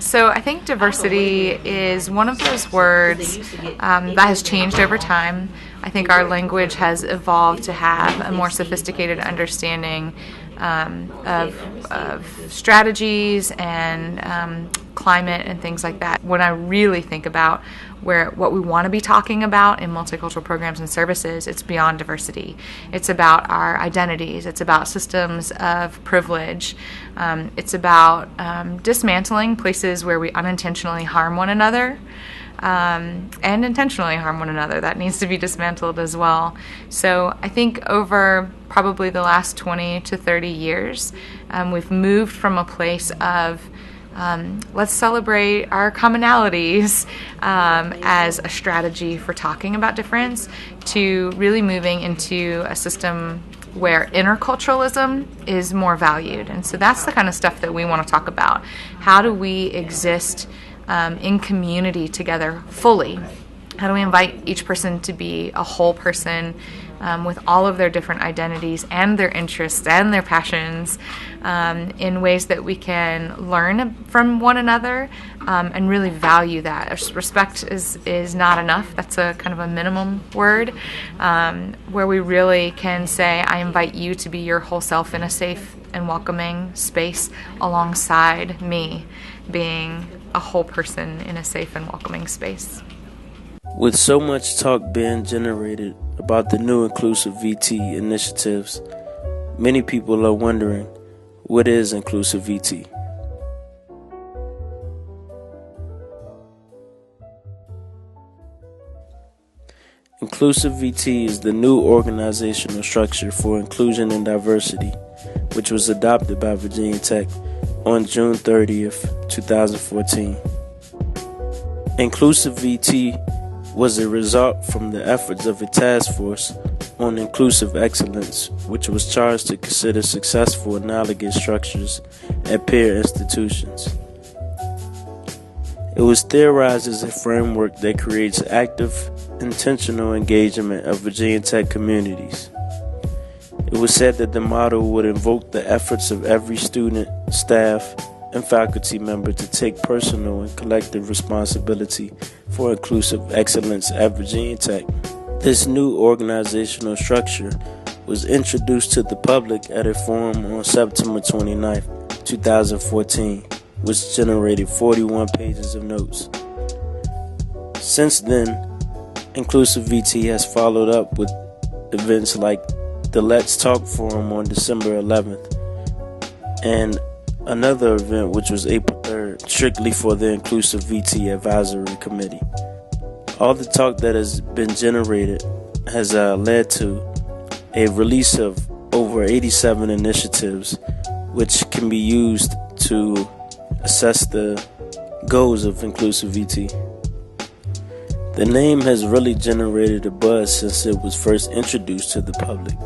So I think diversity is one of those words that has changed over time. I think our language has evolved to have a more sophisticated understanding of strategies and climate and things like that. When I really think about what we want to be talking about in multicultural programs and services, it's beyond diversity. It's about our identities. It's about systems of privilege. It's about dismantling places where we unintentionally harm one another. And intentionally harm one another. That needs to be dismantled as well. So I think over probably the last 20 to 30 years, we've moved from a place of let's celebrate our commonalities as a strategy for talking about difference, to really moving into a system where interculturalism is more valued. And so that's the kind of stuff that we want to talk about. How do we exist in community together fully? How do we invite each person to be a whole person with all of their different identities and their interests and their passions in ways that we can learn from one another and really value that. Respect is not enough. That's a kind of a minimum word where we really can say, I invite you to be your whole self in a safe and welcoming space alongside me being a whole person in a safe and welcoming space. With so much talk being generated about the new inclusive VT initiatives, many people are wondering, what is inclusive VT? Inclusive VT is the new organizational structure for inclusion and diversity, which was adopted by Virginia Tech on June 30th, 2014. Inclusive VT was a result from the efforts of a task force on inclusive excellence, which was charged to consider successful analogous structures at peer institutions. It was theorized as a framework that creates active, intentional engagement of Virginia Tech communities. It was said that the model would invoke the efforts of every student, staff, and faculty member to take personal and collective responsibility for inclusive excellence at Virginia Tech. This new organizational structure was introduced to the public at a forum on September 29, 2014, which generated 41 pages of notes. Since then, Inclusive VT has followed up with events like the Let's Talk Forum on December 11th and another event which was April 3rd, strictly for the Inclusive VT Advisory Committee. All the talk that has been generated has led to a release of over 87 initiatives which can be used to assess the goals of Inclusive VT. The name has really generated a buzz since it was first introduced to the public.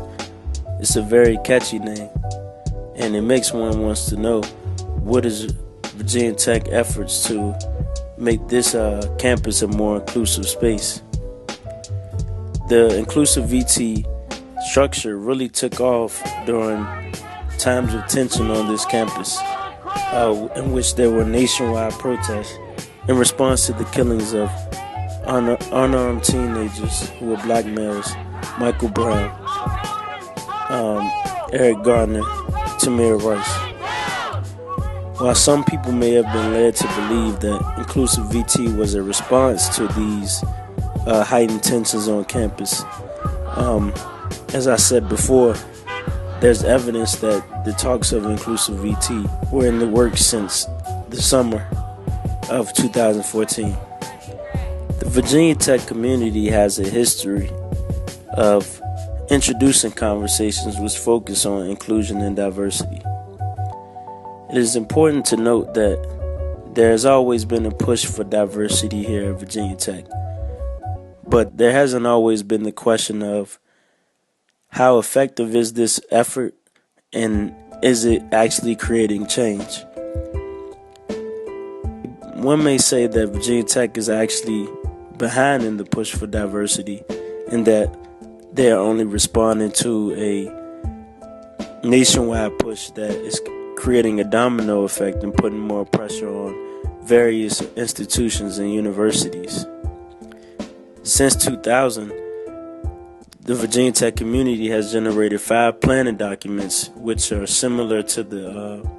It's a very catchy name, and it makes one wants to know what is Virginia Tech efforts to make this campus a more inclusive space. The Inclusive VT structure really took off during times of tension on this campus, in which there were nationwide protests in response to the killings of unarmed teenagers who were black males, Michael Brown, Eric Garner, Tamir Rice. While some people may have been led to believe that Inclusive VT was a response to these heightened tensions on campus, as I said before, there's evidence that the talks of Inclusive VT were in the works since the summer of 2014. The Virginia Tech community has a history of introducing conversations which focus on inclusion and diversity. It is important to note that there has always been a push for diversity here at Virginia Tech, but there hasn't always been the question of how effective is this effort and is it actually creating change? One may say that Virginia Tech is actually behind in the push for diversity, and that they are only responding to a nationwide push that is creating a domino effect and putting more pressure on various institutions and universities. Since 2000, the Virginia Tech community has generated 5 planning documents, which are similar to the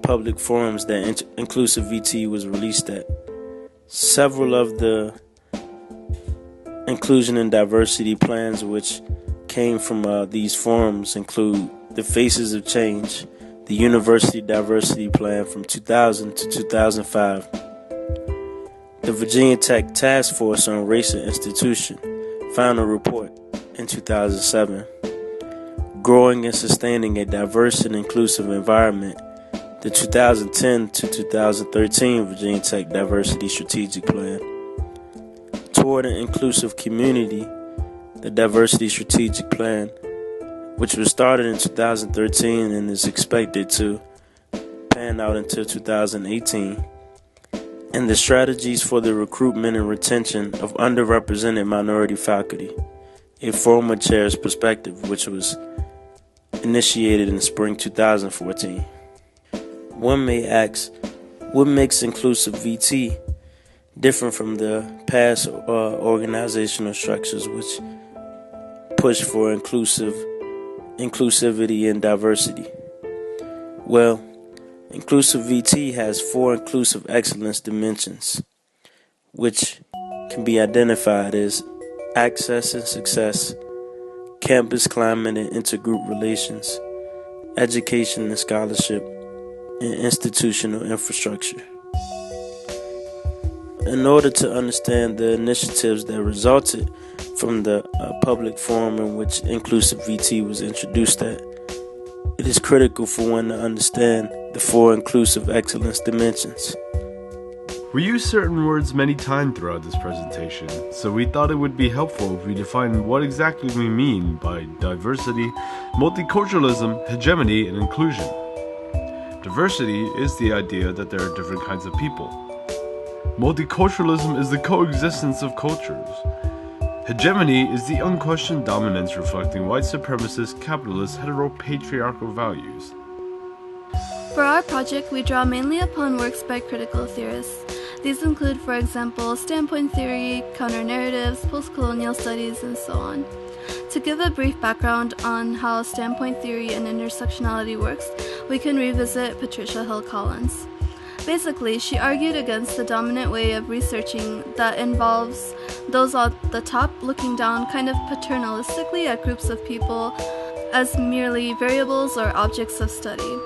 public forums that Inclusive VT was released at. Several of the inclusion and diversity plans which came from these forums include the Faces of Change, the University Diversity Plan from 2000 to 2005, the Virginia Tech Task Force on Race and Institution Final Report in 2007, Growing and Sustaining a Diverse and Inclusive Environment, the 2010 to 2013 Virginia Tech Diversity Strategic Plan, Toward an Inclusive Community, the Diversity Strategic Plan, which was started in 2013 and is expected to pan out until 2018, and the Strategies for the Recruitment and Retention of Underrepresented Minority Faculty, a former chair's perspective, which was initiated in spring 2014. One may ask, what makes Inclusive VT different from the past organizational structures which push for inclusivity and diversity? Well, Inclusive VT has 4 inclusive excellence dimensions, which can be identified as access and success, campus climate and intergroup relations, education and scholarship, and institutional infrastructure. In order to understand the initiatives that resulted from the public forum in which Inclusive VT was introduced at, it is critical for one to understand the 4 inclusive excellence dimensions. We use certain words many times throughout this presentation, so we thought it would be helpful if we define what exactly we mean by diversity, multiculturalism, hegemony, and inclusion. Diversity is the idea that there are different kinds of people. Multiculturalism is the coexistence of cultures. Hegemony is the unquestioned dominance reflecting white supremacist, capitalist, heteropatriarchal values. For our project, we draw mainly upon works by critical theorists. These include, for example, standpoint theory, counter-narratives, post-colonial studies, and so on. To give a brief background on how standpoint theory and intersectionality works, we can revisit Patricia Hill Collins. Basically, she argued against the dominant way of researching that involves those at the top looking down kind of paternalistically at groups of people as merely variables or objects of study.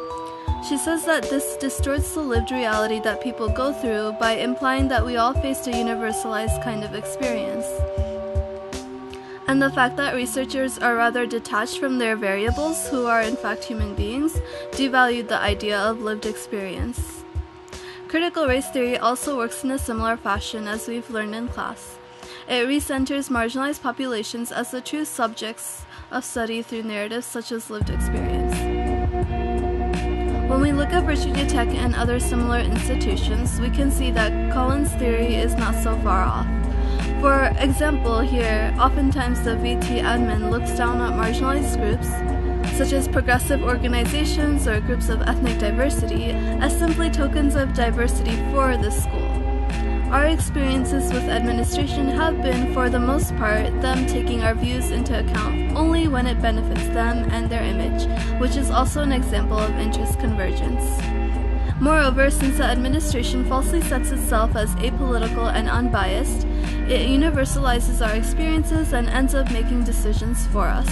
She says that this distorts the lived reality that people go through by implying that we all faced a universalized kind of experience. And the fact that researchers are rather detached from their variables, who are in fact human beings, devalued the idea of lived experience. Critical race theory also works in a similar fashion as we've learned in class. It recenters marginalized populations as the true subjects of study through narratives such as lived experience. When we look at Virginia Tech and other similar institutions, we can see that Collins' theory is not so far off. For example, here, oftentimes the VT admin looks down on marginalized groups, such as progressive organizations or groups of ethnic diversity, as simply tokens of diversity for the school. Our experiences with administration have been, for the most part, them taking our views into account only when it benefits them and their image, which is also an example of interest convergence. Moreover, since the administration falsely sets itself as apolitical and unbiased, it universalizes our experiences and ends up making decisions for us.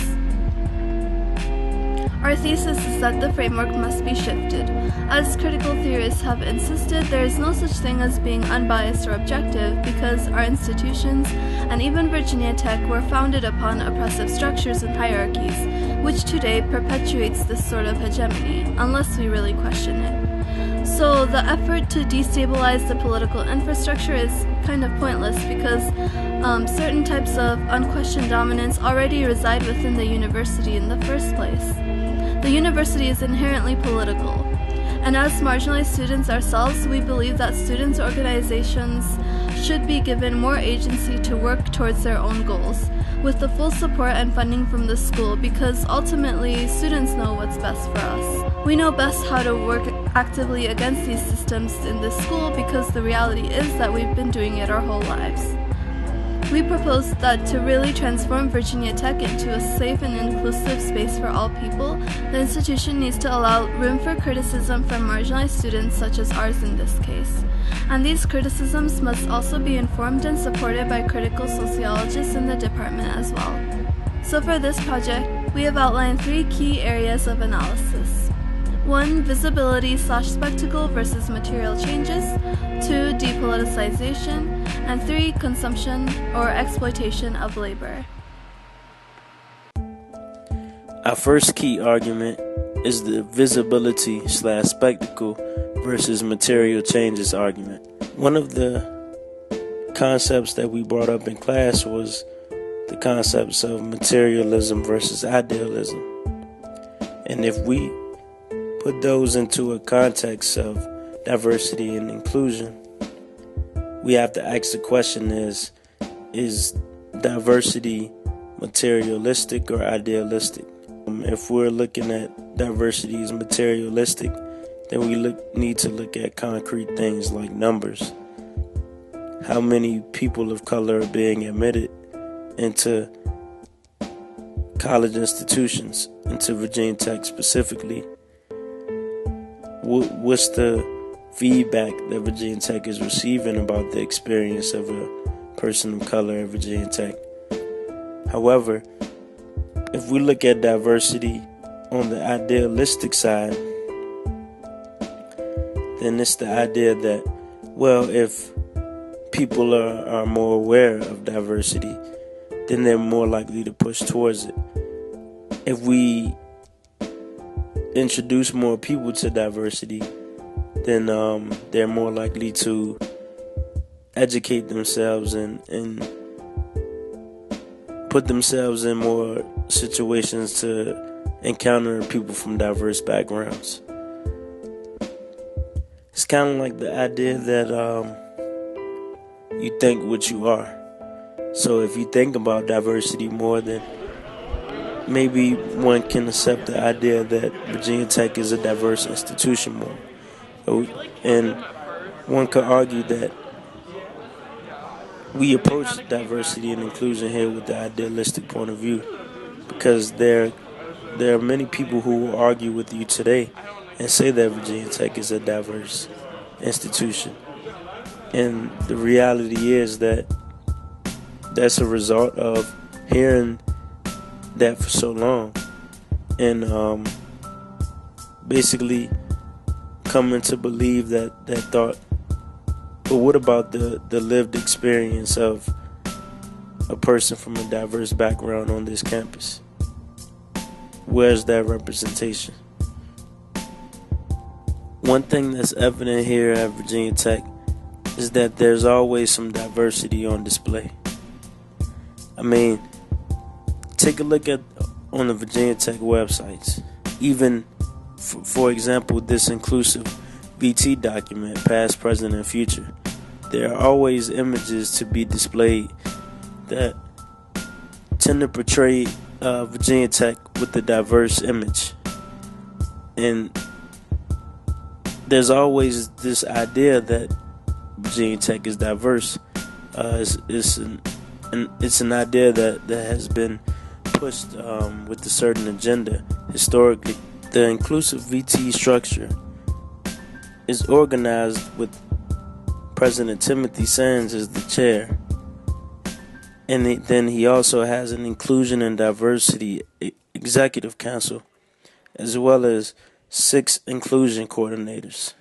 Our thesis is that the framework must be shifted. As critical theorists have insisted, there is no such thing as being unbiased or objective because our institutions, and even Virginia Tech, were founded upon oppressive structures and hierarchies, which today perpetuates this sort of hegemony, unless we really question it. So the effort to destabilize the political infrastructure is kind of pointless because certain types of unquestioned dominance already reside within the university in the first place. The university is inherently political, and as marginalized students ourselves, we believe that students' organizations should be given more agency to work towards their own goals, with the full support and funding from the school, because ultimately students know what's best for us. We know best how to work actively against these systems in this school because the reality is that we've been doing it our whole lives. We propose that to really transform Virginia Tech into a safe and inclusive space for all people, the institution needs to allow room for criticism from marginalized students such as ours in this case. And these criticisms must also be informed and supported by critical sociologists in the department as well. So for this project, we have outlined 3 key areas of analysis. 1. Visibility/spectacle versus material changes. 2. Depoliticization. And 3. Consumption or exploitation of labor. Our first key argument is the visibility/spectacle versus material changes argument. One of the concepts that we brought up in class was the concepts of materialism versus idealism. And if we put those into a context of diversity and inclusion, we have to ask the question is diversity materialistic or idealistic? If we're looking at diversity as materialistic, then we need to look at concrete things like numbers. How many people of color are being admitted into college institutions, into Virginia Tech specifically? What's the feedback that Virginia Tech is receiving about the experience of a person of color at Virginia Tech? However, if we look at diversity on the idealistic side, then it's the idea that, well, if people are more aware of diversity, then they're more likely to push towards it. If we introduce more people to diversity, then they're more likely to educate themselves and put themselves in more situations to encounter people from diverse backgrounds. It's kind of like the idea that you think what you are. So if you think about diversity more, then maybe one can accept the idea that Virginia Tech is a diverse institution more. And one could argue that we approach diversity and inclusion here with the idealistic point of view, because there are many people who will argue with you today and say that Virginia Tech is a diverse institution. And the reality is that that's a result of hearing that for so long and basically coming to believe that thought. But what about the lived experience of a person from a diverse background on this campus? Where's that representation? One thing that's evident here at Virginia Tech is that there's always some diversity on display. I mean, take a look on the Virginia Tech websites. Even, for example, this inclusive VT document, past, present, and future. There are always images to be displayed that tend to portray Virginia Tech with a diverse image. And there's always this idea that Virginia Tech is diverse. It's an idea that has been pushed with a certain agenda historically. The inclusive VT structure is organized with President Timothy Sands as the chair. And then he also has an Inclusion and Diversity Executive Council, as well as 6 inclusion coordinators.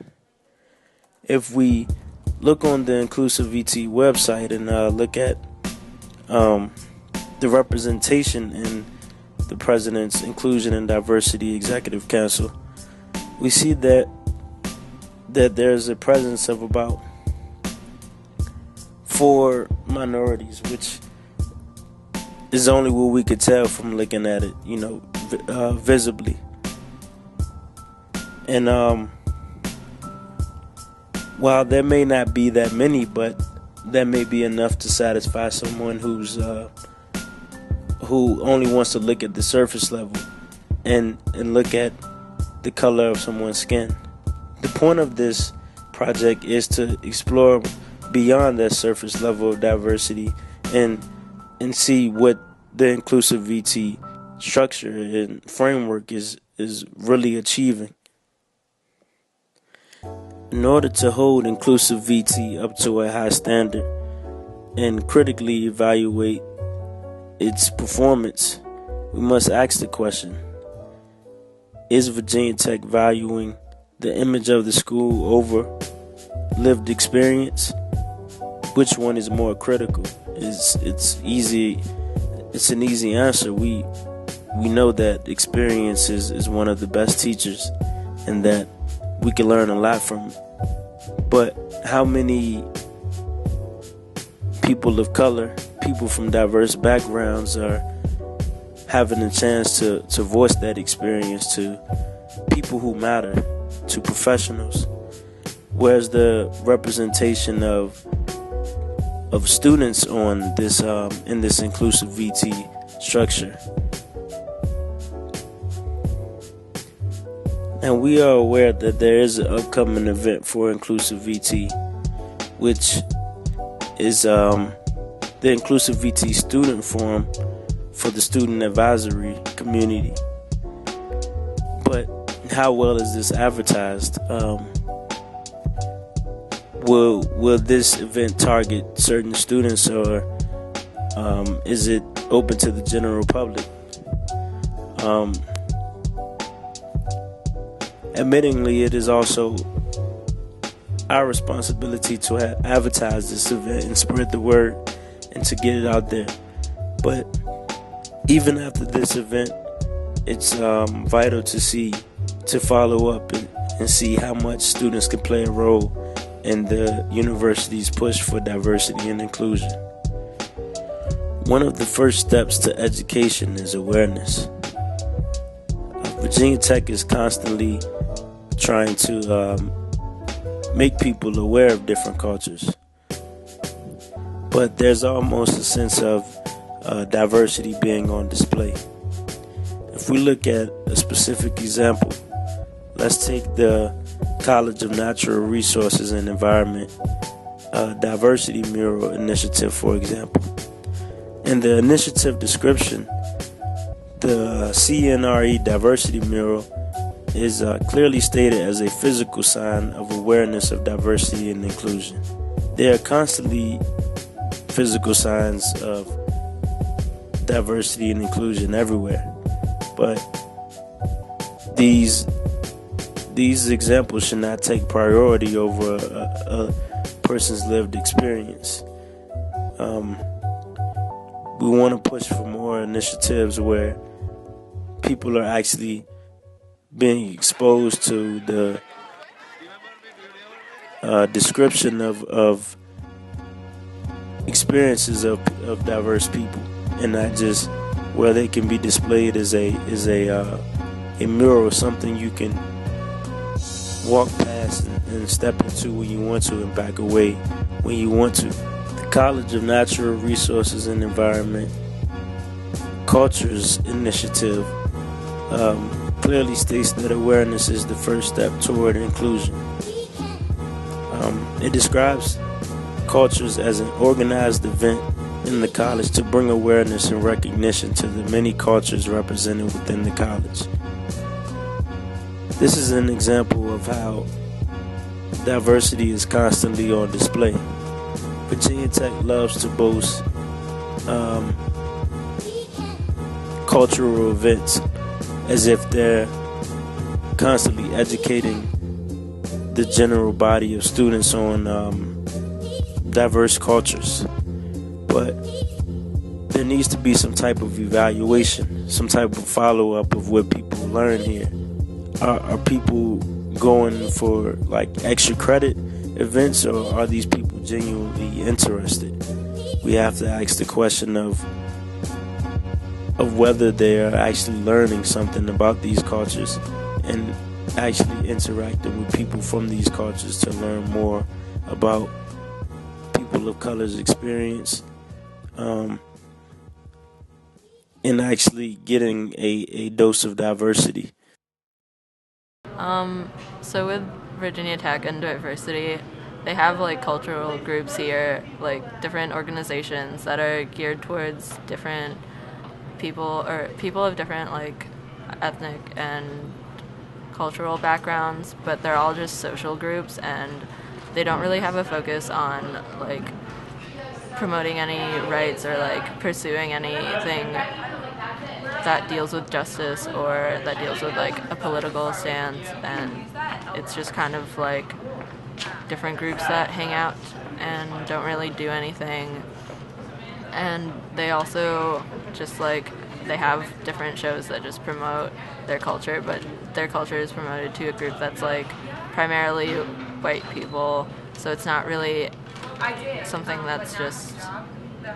If we look on the Inclusive VT website and look at the representation in the President's Inclusion and Diversity Executive Council, we see that there's a presence of about 4 minorities, which is only what we could tell from looking at it, visibly. And while there may not be that many, but that may be enough to satisfy someone who only wants to look at the surface level and look at the color of someone's skin. The point of this project is to explore beyond that surface level of diversity and see what the inclusive VT structure and framework is really achieving. In order to hold inclusive VT up to a high standard and critically evaluate its performance, we must ask the question: is Virginia Tech valuing the image of the school over lived experience? Which one is more critical? It's easy. It's an easy answer. We know that experience is one of the best teachers, and that we can learn a lot from it. But how many people of color, people from diverse backgrounds, are having a chance to voice that experience to people who matter, to professionals? Where's the representation of students on this in this inclusive VT structure? And we are aware that there is an upcoming event for inclusive VT, which is the Inclusive VT Student Forum for the student advisory community. But how well is this advertised? Will this event target certain students, or is it open to the general public? Admittingly, it is also our responsibility to advertise this event and spread the word and to get it out there. But even after this event, it's vital to follow up and see how much students can play a role in the university's push for diversity and inclusion. One of the first steps to education is awareness. Virginia Tech is constantly trying to make people aware of different cultures, but there's almost a sense of diversity being on display. If we look at a specific example, let's take the College of Natural Resources and Environment Diversity Mural Initiative, for example. In the initiative description, the CNRE Diversity Mural is clearly stated as a physical sign of awareness of diversity and inclusion. There are constantly physical signs of diversity and inclusion everywhere, but these examples should not take priority over a person's lived experience. We want to push for more initiatives where people are actually being exposed to the description of experiences of diverse people, and not just where they can be displayed as a mural, something you can walk past and step into when you want to and back away when you want to. The College of Natural Resources and Environment Cultures Initiative clearly states that awareness is the first step toward inclusion. It describes cultures as an organized event in the college to bring awareness and recognition to the many cultures represented within the college. This is an example of how diversity is constantly on display. Virginia Tech loves to boast cultural events as if they're constantly educating the general body of students on diverse cultures. But there needs to be some type of evaluation, some type of follow-up of what people learn here. Are people going for like extra credit events, or are these people genuinely interested? We have to ask the question of whether they are actually learning something about these cultures and actually interacting with people from these cultures to learn more about people of color's experience, and actually getting a dose of diversity. So with Virginia Tech and diversity, they have like cultural groups here, like different organizations that are geared towards different people or people of different like ethnic and cultural backgrounds, but they're all just social groups and they don't really have a focus on like promoting any rights or like pursuing anything that deals with justice or that deals with like a political stance, and it's just kind of like different groups that hang out and don't really do anything. And they also just like they have different shows that just promote their culture, but their culture is promoted to a group that's like primarily white people, so it's not really something that's just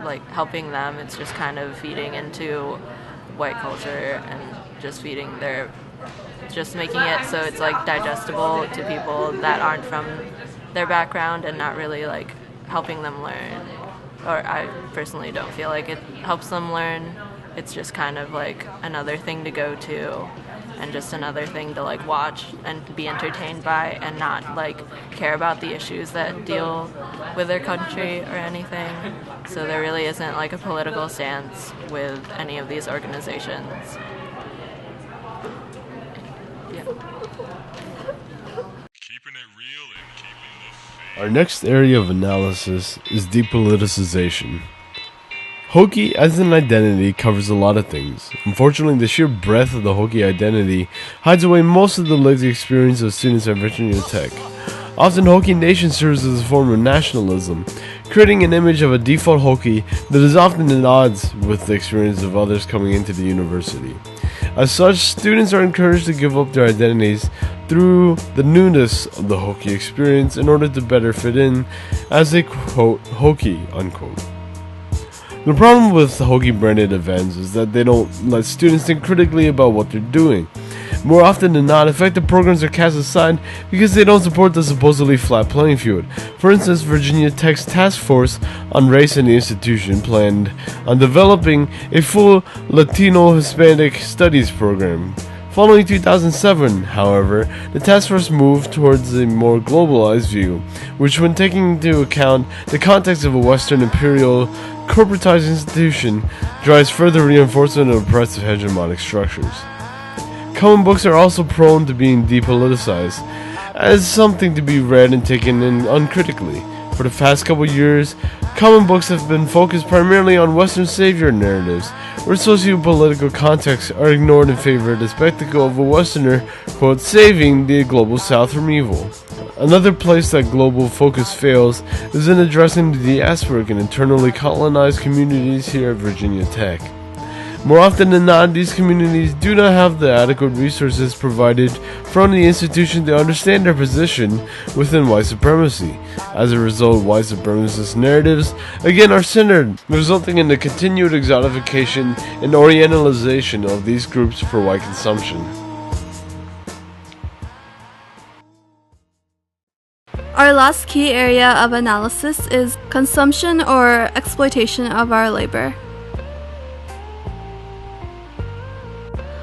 like helping them. It's just kind of feeding into white culture and just just making it so it's like digestible to people that aren't from their background and not really like helping them learn. Or I personally don't feel like it helps them learn. It's just kind of like another thing to go to and just another thing to like watch and be entertained by and not like care about the issues that deal with their country or anything. So there really isn't like a political stance with any of these organizations. Yeah. Keeping it real and keeping the faith. Our next area of analysis is depoliticization. Hokie as an identity covers a lot of things. Unfortunately, the sheer breadth of the Hokie identity hides away most of the lived experience of students at Virginia Tech. Often, Hokie Nation serves as a form of nationalism, creating an image of a default Hokie that is often at odds with the experience of others coming into the university. As such, students are encouraged to give up their identities through the newness of the Hokie experience in order to better fit in as a quote Hokie unquote. The problem with Hokie branded events is that they don't let students think critically about what they're doing. More often than not, effective programs are cast aside because they don't support the supposedly flat playing field. For instance, Virginia Tech's Task Force on Race in the institution planned on developing a full Latino Hispanic Studies program. Following 2007, however, the task force moved towards a more globalized view, which, when taking into account the context of a Western imperial corporatized institution, drives further reinforcement of oppressive hegemonic structures. Common books are also prone to being depoliticized as something to be read and taken in uncritically. For the past couple years, common books have been focused primarily on Western savior narratives, where socio-political contexts are ignored in favor of the spectacle of a Westerner, quote, saving the global South from evil. Another place that global focus fails is in addressing the diasporic and internally colonized communities here at Virginia Tech. More often than not, these communities do not have the adequate resources provided from the institution to understand their position within white supremacy. As a result, white supremacist narratives again are centered, resulting in the continued exotification and orientalization of these groups for white consumption. Our last key area of analysis is consumption or exploitation of our labor.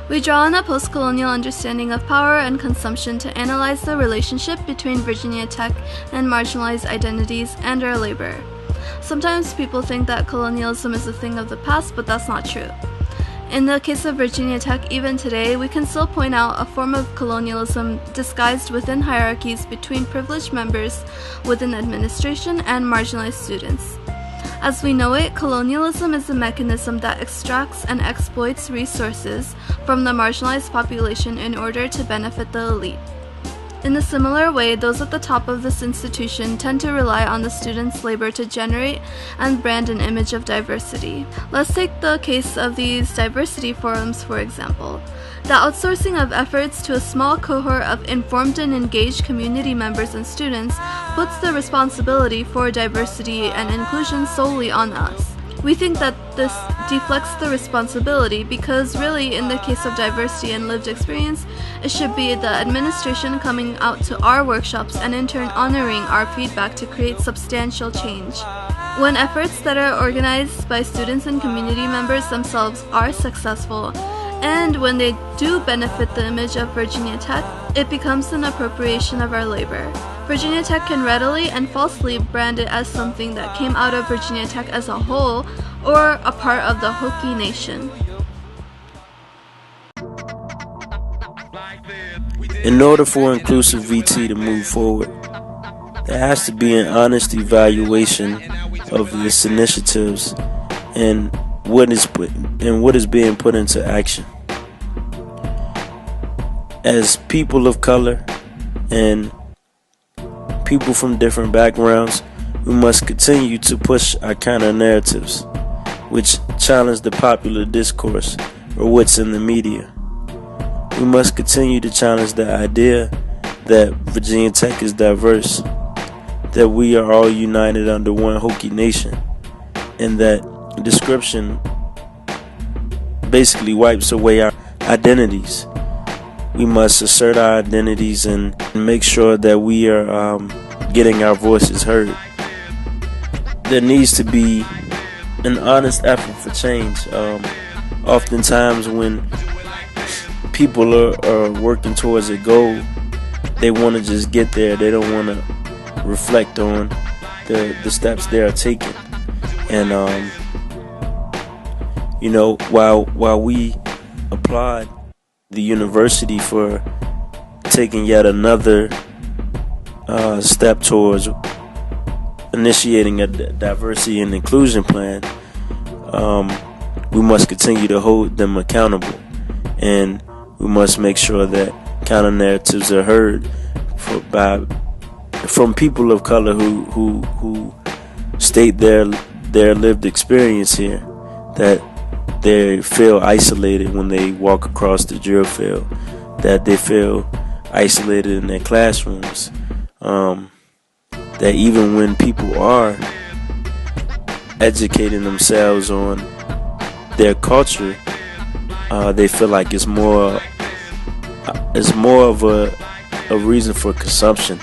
We draw on a post-colonial understanding of power and consumption to analyze the relationship between Virginia Tech and marginalized identities and our labor. Sometimes people think that colonialism is a thing of the past, but that's not true. In the case of Virginia Tech, even today, we can still point out a form of colonialism disguised within hierarchies between privileged members within administration and marginalized students. As we know it, colonialism is a mechanism that extracts and exploits resources from the marginalized population in order to benefit the elite. In a similar way, those at the top of this institution tend to rely on the students' labor to generate and brand an image of diversity. Let's take the case of these diversity forums, for example. The outsourcing of efforts to a small cohort of informed and engaged community members and students puts the responsibility for diversity and inclusion solely on us. We think that this deflects the responsibility because really, in the case of diversity and lived experience, it should be the administration coming out to our workshops and in turn honoring our feedback to create substantial change. When efforts that are organized by students and community members themselves are successful, And when they do benefit the image of Virginia Tech, it becomes an appropriation of our labor. Virginia Tech can readily and falsely brand it as something that came out of Virginia Tech as a whole, or a part of the Hokie Nation. In order for inclusive VT to move forward, there has to be an honest evaluation of its initiatives and what is being put into action. As people of color and people from different backgrounds, we must continue to push our counter narratives, which challenge the popular discourse or what's in the media. We must continue to challenge the idea that Virginia Tech is diverse, that we are all united under one Hokie Nation, and that description basically wipes away our identities. We must assert our identities and make sure that we are getting our voices heard. There needs to be an honest effort for change. Oftentimes when people are working towards a goal, they want to just get there. They don't want to reflect on the steps they are taking. And while we applaud the university for taking yet another step towards initiating a diversity and inclusion plan, we must continue to hold them accountable, and we must make sure that counter narratives are heard from people of color who state their lived experience here, that they feel isolated when they walk across the drill field, that they feel isolated in their classrooms, that even when people are educating themselves on their culture, they feel like it's more of a reason for consumption,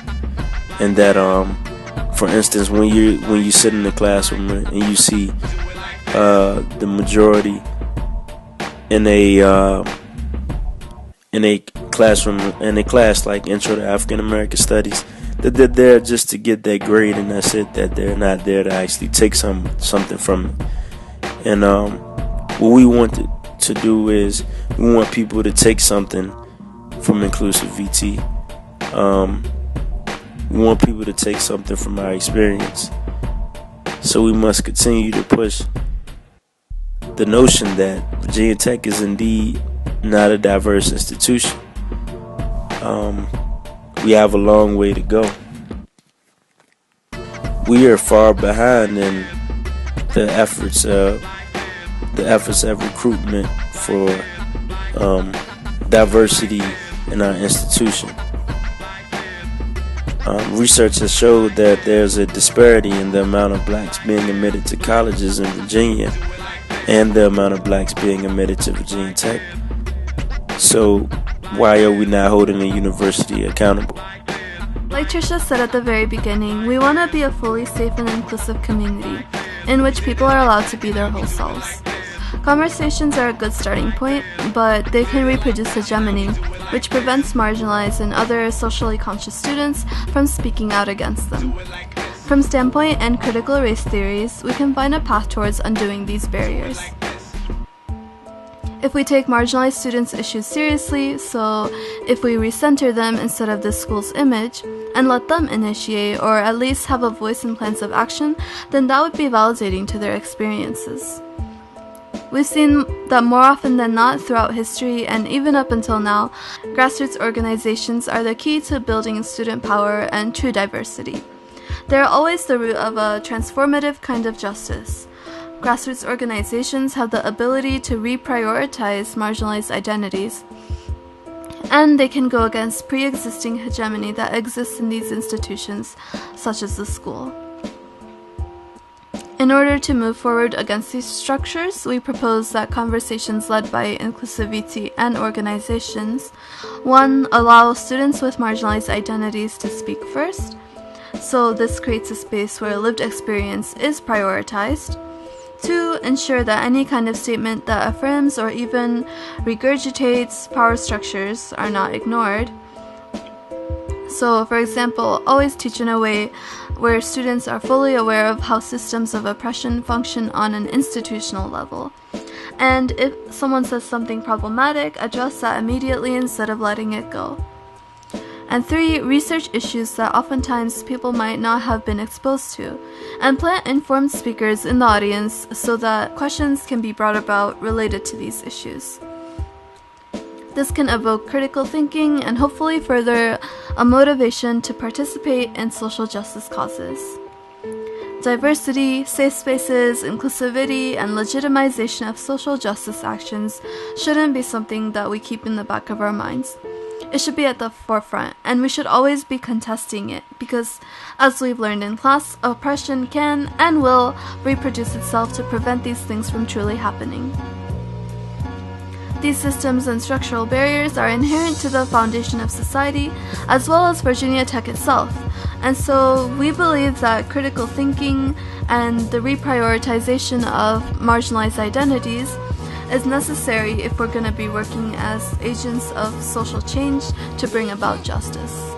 and that for instance, when you sit in the classroom and you see the majority in a class like Intro to African American Studies, that they're there just to get that grade and that's it, that they're not there to actually take something from it. And what we want to do is we want people to take something from inclusive VT. We want people to take something from our experience. So we must continue to push the notion that Virginia Tech is indeed not a diverse institution. We have a long way to go. We are far behind in the efforts of recruitment for diversity in our institution. Research has showed that there's a disparity in the amount of blacks being admitted to colleges in Virginia and the amount of blacks being admitted to Virginia Tech. So why are we not holding the university accountable? Like Tricia said at the very beginning, we want to be a fully safe and inclusive community in which people are allowed to be their whole selves. Conversations are a good starting point, but they can reproduce hegemony, which prevents marginalized and other socially conscious students from speaking out against them. From standpoint and critical race theories, we can find a path towards undoing these barriers. If we take marginalized students' issues seriously, so if we recenter them instead of the school's image, and let them initiate or at least have a voice in plans of action, then that would be validating to their experiences. We've seen that more often than not throughout history and even up until now, grassroots organizations are the key to building student power and true diversity. They are always the root of a transformative kind of justice. Grassroots organizations have the ability to reprioritize marginalized identities, and they can go against pre-existing hegemony that exists in these institutions, such as the school. In order to move forward against these structures, we propose that conversations led by inclusivity and organizations, 1. Allow students with marginalized identities to speak first, so this creates a space where lived experience is prioritized. 2, ensure that any kind of statement that affirms or even regurgitates power structures are not ignored. So, for example, always teach in a way where students are fully aware of how systems of oppression function on an institutional level. And if someone says something problematic, address that immediately instead of letting it go. And 3, research issues that oftentimes people might not have been exposed to, and plant informed speakers in the audience so that questions can be brought about related to these issues. This can evoke critical thinking and hopefully further a motivation to participate in social justice causes. Diversity, safe spaces, inclusivity, and legitimization of social justice actions shouldn't be something that we keep in the back of our minds. It should be at the forefront, and we should always be contesting it, because, as we've learned in class, oppression can and will reproduce itself to prevent these things from truly happening. These systems and structural barriers are inherent to the foundation of society, as well as Virginia Tech itself, and so we believe that critical thinking and the reprioritization of marginalized identities is necessary if we're going to be working as agents of social change to bring about justice.